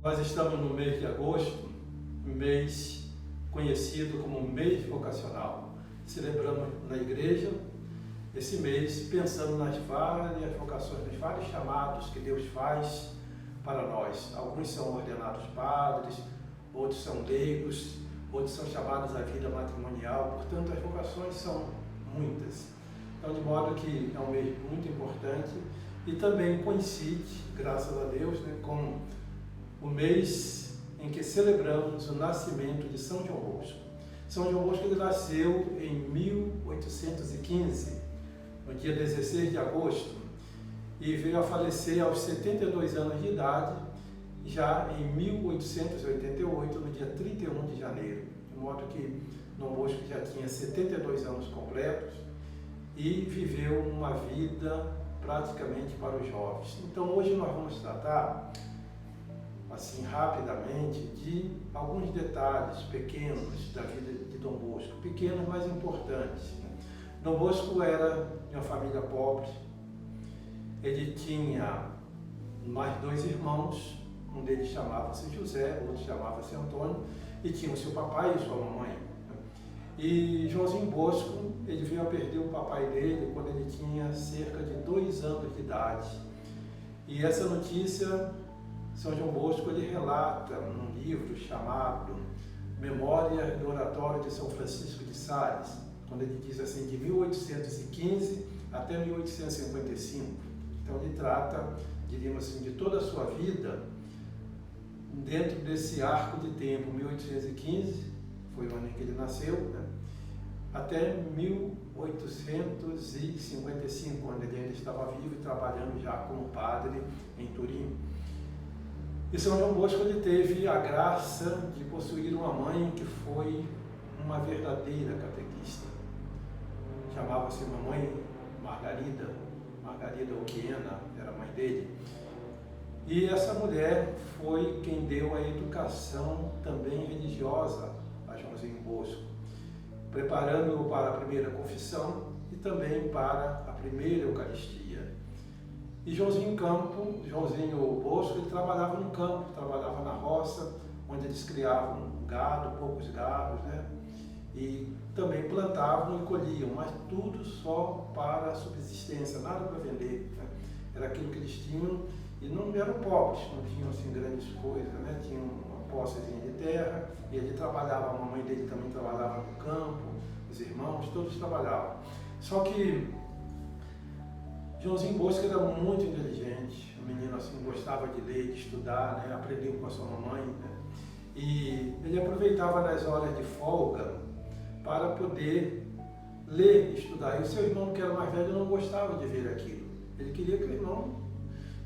Nós estamos no mês de agosto, mês conhecido como mês vocacional. Celebramos na igreja esse mês pensando nas várias vocações, nos vários chamados que Deus faz para nós. Alguns são ordenados padres, outros são leigos, outros são chamados à vida matrimonial. Portanto, as vocações são muitas. Então, de modo que é um mês muito importante e também coincide, graças a Deus, com o mês em que celebramos o nascimento de São João Bosco. São João Bosco ele nasceu em 1815, no dia 16 de agosto, e veio a falecer aos 72 anos de idade, já em 1888, no dia 31 de janeiro. De modo que Dom Bosco já tinha 72 anos completos e viveu uma vida praticamente para os jovens. Então hoje nós vamos tratar assim rapidamente de alguns detalhes pequenos da vida de Dom Bosco, pequenos, mas importantes. Dom Bosco era de uma família pobre, ele tinha mais dois irmãos, um deles chamava-se José, o outro chamava-se Antônio, e tinha o seu papai e sua mamãe. E Joãozinho Bosco, ele veio a perder o papai dele quando ele tinha cerca de 2 anos de idade. E essa notícia São João Bosco ele relata num livro chamado Memórias do Oratório de São Francisco de Sales, quando ele diz assim, de 1815 até 1855. Então ele trata, diríamos assim, de toda a sua vida dentro desse arco de tempo, 1815, foi o ano em que ele nasceu, né? Até 1855, quando ele ainda estava vivo e trabalhando já como padre em Turim. E São João Bosco ele teve a graça de possuir uma mãe que foi uma verdadeira catequista. Chamava-se mamãe Margarida Oquiena, era a mãe dele. E essa mulher foi quem deu a educação também religiosa a Joãozinho Bosco, preparando-o para a primeira confissão e também para a primeira Eucaristia. E Joãozinho Bosco, ele trabalhava no campo, trabalhava na roça, onde eles criavam gado, poucos gados, né? E também plantavam e colhiam, mas tudo só para a subsistência, nada para vender, né? Era aquilo que eles tinham e não eram pobres, não tinham assim grandes coisas, né? Tinham uma possezinha de terra e ele trabalhava, a mamãe dele também trabalhava no campo, os irmãos, todos trabalhavam. Só que Joãozinho Bosco era muito inteligente, o menino assim gostava de ler, de estudar, né? Aprendeu com a sua mamãe, né? E ele aproveitava nas horas de folga para poder ler e estudar. E o seu irmão, que era mais velho, não gostava de ver aquilo. Ele queria que o irmão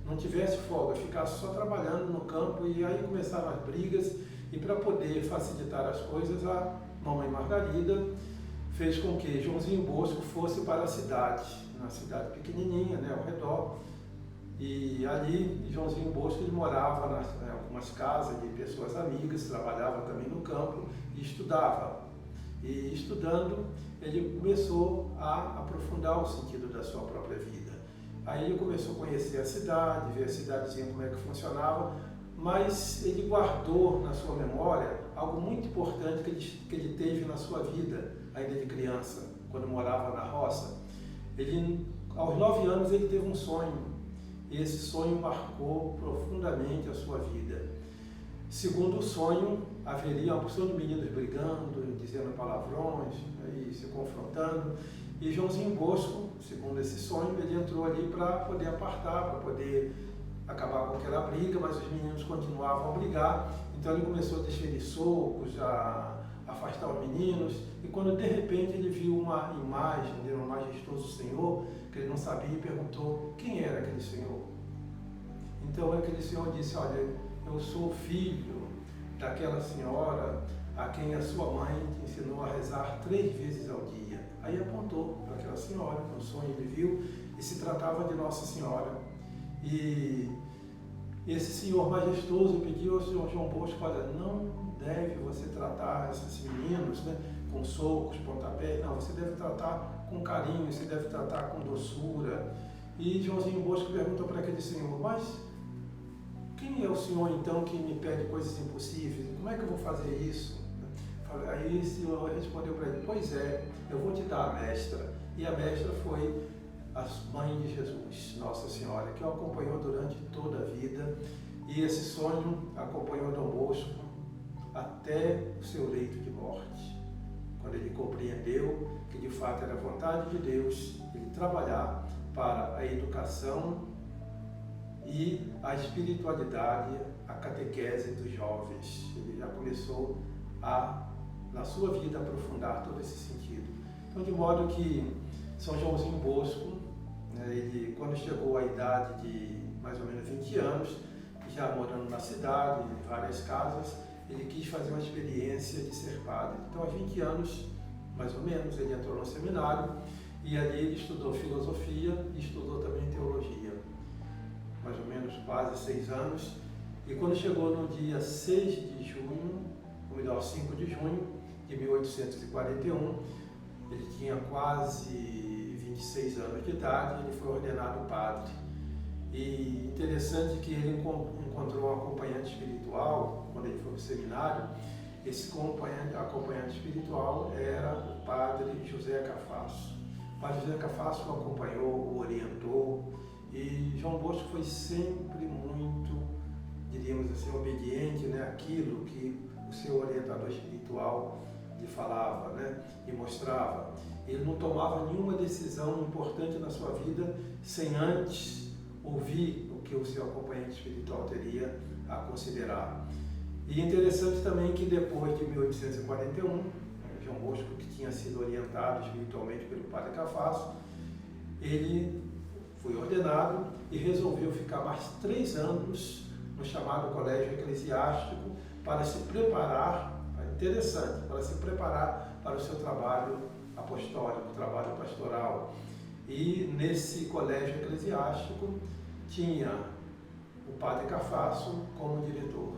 não tivesse folga, ficasse só trabalhando no campo, e aí começaram as brigas. E para poder facilitar as coisas, a mamãe Margarida fez com que Joãozinho Bosco fosse para a cidade, uma cidade pequenininha, né, ao redor, e ali Joãozinho Bosco ele morava em algumas casas de pessoas amigas, trabalhava também no campo e estudava. E estudando, ele começou a aprofundar o sentido da sua própria vida. Aí ele começou a conhecer a cidade, ver a cidadezinha como é que funcionava, mas ele guardou na sua memória algo muito importante que ele teve na sua vida, ainda de criança, quando morava na roça. Ele, aos 9 anos, ele teve um sonho, e esse sonho marcou profundamente a sua vida. Segundo o sonho, haveria uma porção de meninos brigando, dizendo palavrões, e se confrontando, e Joãozinho Bosco, segundo esse sonho, ele entrou ali para poder apartar, para poder acabar com aquela briga, mas os meninos continuavam a brigar, então ele começou a desferir socos, a afastar os meninos, e quando de repente ele viu uma imagem de um majestoso senhor, que ele não sabia, e perguntou quem era aquele senhor. Então aquele senhor disse, olha, eu sou filho daquela senhora a quem a sua mãe te ensinou a rezar 3 vezes ao dia. Aí apontou para aquela senhora, no sonho ele viu, e se tratava de Nossa Senhora. E esse senhor majestoso pediu ao senhor João Bosco, olha, não deve você tratar esses meninos, né, com socos, pontapés, não, você deve tratar com carinho, você deve tratar com doçura. E Joãozinho Bosco perguntou para aquele senhor, mas quem é o Senhor então que me pede coisas impossíveis? Como é que eu vou fazer isso? Aí o Senhor respondeu para ele, pois é, eu vou te dar a mestra. E a mestra foi a mãe de Jesus, Nossa Senhora, que o acompanhou durante toda a vida. E esse sonho acompanhou Dom Bosco até o seu leito de morte, quando ele compreendeu que de fato era vontade de Deus ele trabalhar para a educação e a espiritualidade, a catequese dos jovens. Ele já começou a, na sua vida, aprofundar todo esse sentido. Então, de modo que São Joãozinho Bosco, ele, quando chegou à idade de mais ou menos 20 anos, já morando na cidade, em várias casas, ele quis fazer uma experiência de ser padre. Então, aos 20 anos, mais ou menos, ele entrou no seminário e ali ele estudou filosofia e estudou também teologia. Mais ou menos quase 6 anos. E quando chegou no dia 6 de junho, ou melhor, 5 de junho de 1841, ele tinha quase 26 anos de idade, ele foi ordenado padre. E interessante que ele encontrou um acompanhante espiritual, quando ele foi para o seminário. Esse acompanhante espiritual era o padre José Cafasso. O padre José Cafasso o acompanhou, o orientou, e João Bosco foi sempre muito, diríamos assim, obediente, né, àquilo que o seu orientador espiritual lhe falava, né, e mostrava. Ele não tomava nenhuma decisão importante na sua vida sem antes ouvir o que o seu acompanhante espiritual teria a considerar. E interessante também que depois de 1841, João Bosco, que tinha sido orientado espiritualmente pelo padre Cafasso, ele foi ordenado e resolveu ficar mais 3 anos no chamado colégio eclesiástico para se preparar, interessante, para se preparar para o seu trabalho apostólico, trabalho pastoral. E nesse colégio eclesiástico tinha o padre Cafasso como diretor.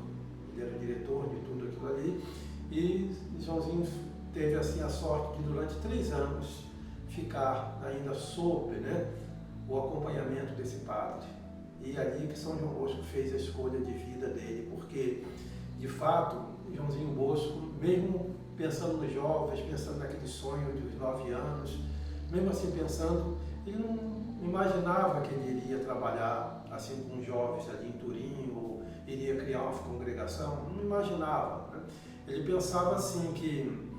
Ele era o diretor de tudo aquilo ali. E Joãozinho teve assim a sorte de durante 3 anos ficar ainda sob, né, o acompanhamento desse padre. E ali que São João Bosco fez a escolha de vida dele, porque de fato Joãozinho Bosco, mesmo pensando nos jovens, pensando naquele sonho dos 9 anos, mesmo assim pensando, ele não imaginava que ele iria trabalhar assim com jovens ali em Turim, ou iria criar uma congregação, não imaginava, né? Ele pensava assim que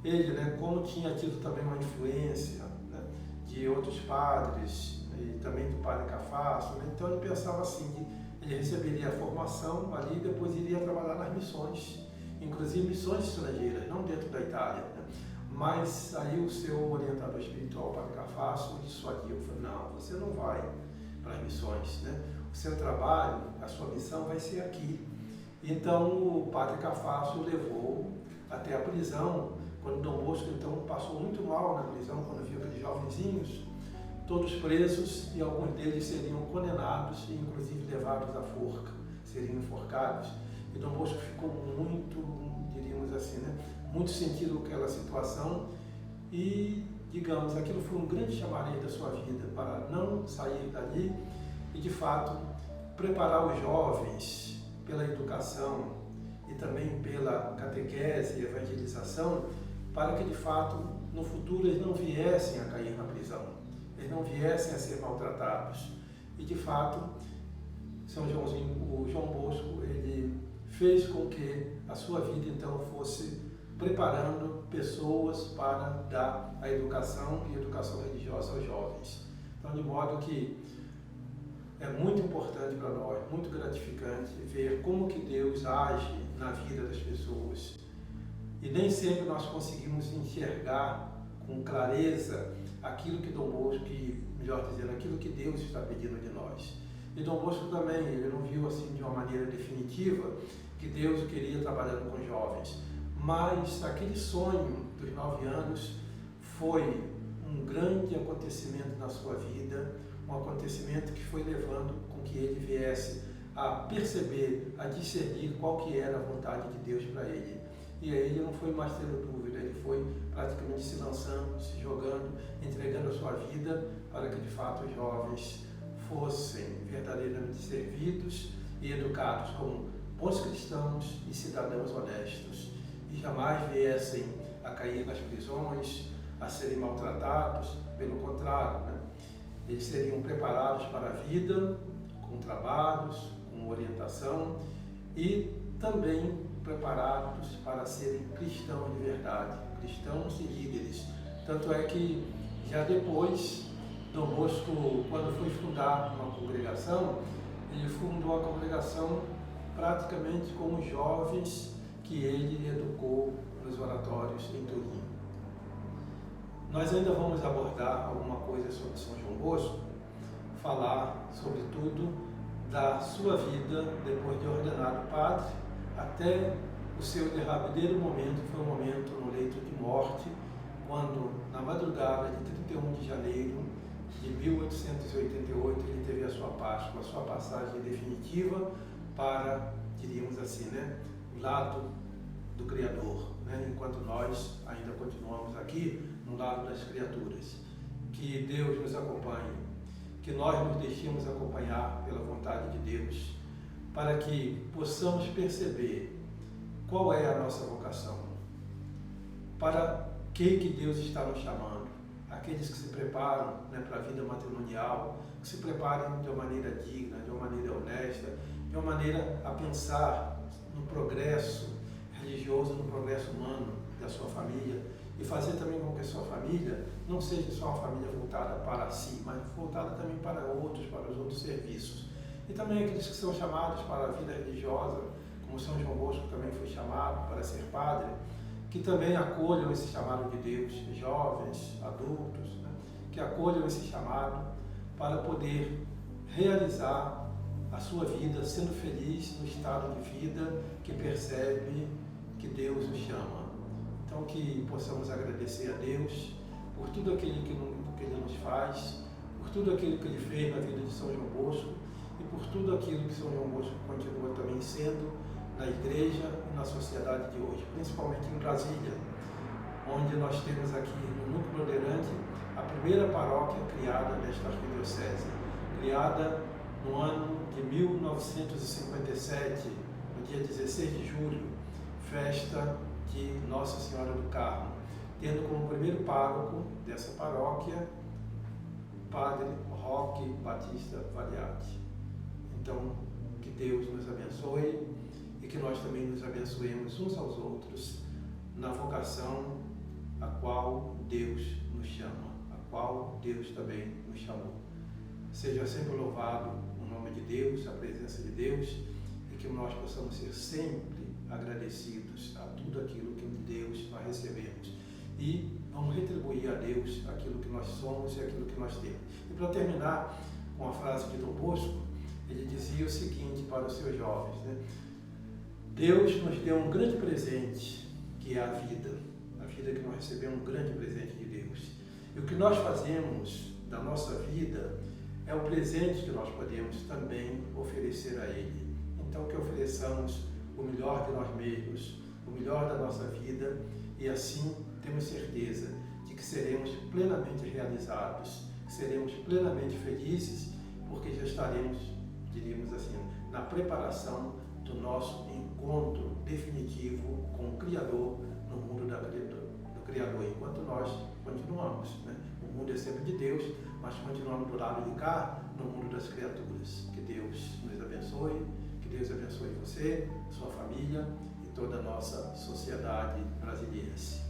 ele, né, como tinha tido também uma influência, né, de outros padres, e também do padre Cafasso, né? Então ele pensava assim, que ele receberia a formação ali e depois iria trabalhar nas missões, inclusive missões estrangeiras, não dentro da Itália, né? Mas aí o seu orientador espiritual, o padre Cafasso, dissuadiu, falou, não, você não vai para as missões, né? O seu trabalho, a sua missão vai ser aqui. Então o padre Cafasso o levou até a prisão, quando Dom Bosco então passou muito mal na prisão, quando viu aqueles jovenzinhos, todos presos, e alguns deles seriam condenados e inclusive levados à forca, seriam enforcados. E Dom Bosco ficou muito, diríamos assim, né, muito sentido com aquela situação e, digamos, aquilo foi um grande chamariz da sua vida para não sair dali e, de fato, preparar os jovens pela educação e também pela catequese e evangelização para que, de fato, no futuro eles não viessem a cair na prisão, eles não viessem a ser maltratados. E, de fato, o João Bosco, ele fez com que a sua vida, então, fosse preparando pessoas para dar a educação e educação religiosa aos jovens. Então, de modo que é muito importante para nós, muito gratificante ver como que Deus age na vida das pessoas. E nem sempre nós conseguimos enxergar com clareza aquilo que Dom Bosco, melhor dizendo, aquilo que Deus está pedindo de nós. E Dom Bosco também, ele não viu assim de uma maneira definitiva que Deus queria trabalhando com jovens. Mas aquele sonho dos 9 anos foi um grande acontecimento na sua vida, um acontecimento que foi levando com que ele viesse a perceber, a discernir qual que era a vontade de Deus para ele. E aí ele não foi mais tendo dúvida, ele foi praticamente se lançando, se jogando, entregando a sua vida para que de fato os jovens fossem verdadeiramente servidos e educados como bons cristãos e cidadãos honestos, e jamais viessem a cair nas prisões, a serem maltratados. Pelo contrário, né? Eles seriam preparados para a vida, com trabalhos, com orientação, e também preparados para serem cristãos de verdade, cristãos e líderes. Tanto é que já depois, Dom Bosco, quando foi fundar uma congregação, ele fundou a congregação praticamente com os jovens que ele educou nos oratórios em Turim. Nós ainda vamos abordar alguma coisa sobre São João Bosco, falar sobretudo da sua vida depois de ordenado padre, até o seu derradeiro momento, que foi um momento no leito de morte, quando na madrugada de 31 de janeiro de 1888 ele teve a sua Páscoa, a sua passagem definitiva para, diríamos assim, né, o lado do Criador, né, enquanto nós ainda continuamos aqui no lado das criaturas. Que Deus nos acompanhe, que nós nos deixemos acompanhar pela vontade de Deus, para que possamos perceber qual é a nossa vocação, para que Deus está nos chamando. Aqueles que se preparam, né, para a vida matrimonial, que se preparem de uma maneira digna, de uma maneira honesta, de uma maneira a pensar no progresso religioso, no progresso humano da sua família, e fazer também com que a sua família não seja só uma família voltada para si, mas voltada também para outros, para os outros serviços. E também aqueles que são chamados para a vida religiosa, como São João Bosco também foi chamado para ser padre, que também acolham esse chamado de Deus, jovens, adultos, né? Que acolham esse chamado para poder realizar a sua vida sendo feliz no estado de vida que percebe que Deus nos chama. Então, que possamos agradecer a Deus por tudo aquilo que Ele nos faz, por tudo aquilo que Ele fez na vida de São João Bosco e por tudo aquilo que São João Bosco continua também sendo na igreja e na sociedade de hoje, principalmente em Brasília, onde nós temos aqui no Núcleo Bandeirante a primeira paróquia criada nesta arquidiocese, criada no ano de 1957, no dia 16 de julho, festa de Nossa Senhora do Carmo, tendo como primeiro pároco dessa paróquia Padre Roque Batista Valiati. Então, que Deus nos abençoe e que nós também nos abençoemos uns aos outros na vocação a qual Deus nos chama, a qual Deus também nos chamou. Seja sempre louvado o nome de Deus, a presença de Deus, e que nós possamos ser sempre agradecidos a tudo aquilo que de Deus nós recebemos. E vamos retribuir a Deus aquilo que nós somos e aquilo que nós temos. E para terminar com a frase de Dom Bosco, ele dizia o seguinte para os seus jovens, né? Deus nos deu um grande presente, que é a vida que nós recebemos, um grande presente de Deus. E o que nós fazemos da nossa vida é o presente que nós podemos também oferecer a Ele. Então, que ofereçamos o melhor de nós mesmos, o melhor da nossa vida, e assim temos certeza de que seremos plenamente realizados, que seremos plenamente felizes, porque já estaremos, diríamos assim, na preparação do nosso encontro definitivo com o Criador no mundo do Criador, enquanto nós continuamos, né? O mundo é sempre de Deus, mas continuamos do lado de cá, no mundo das criaturas. Que Deus nos abençoe, que Deus abençoe você, sua família e toda a nossa sociedade brasiliense.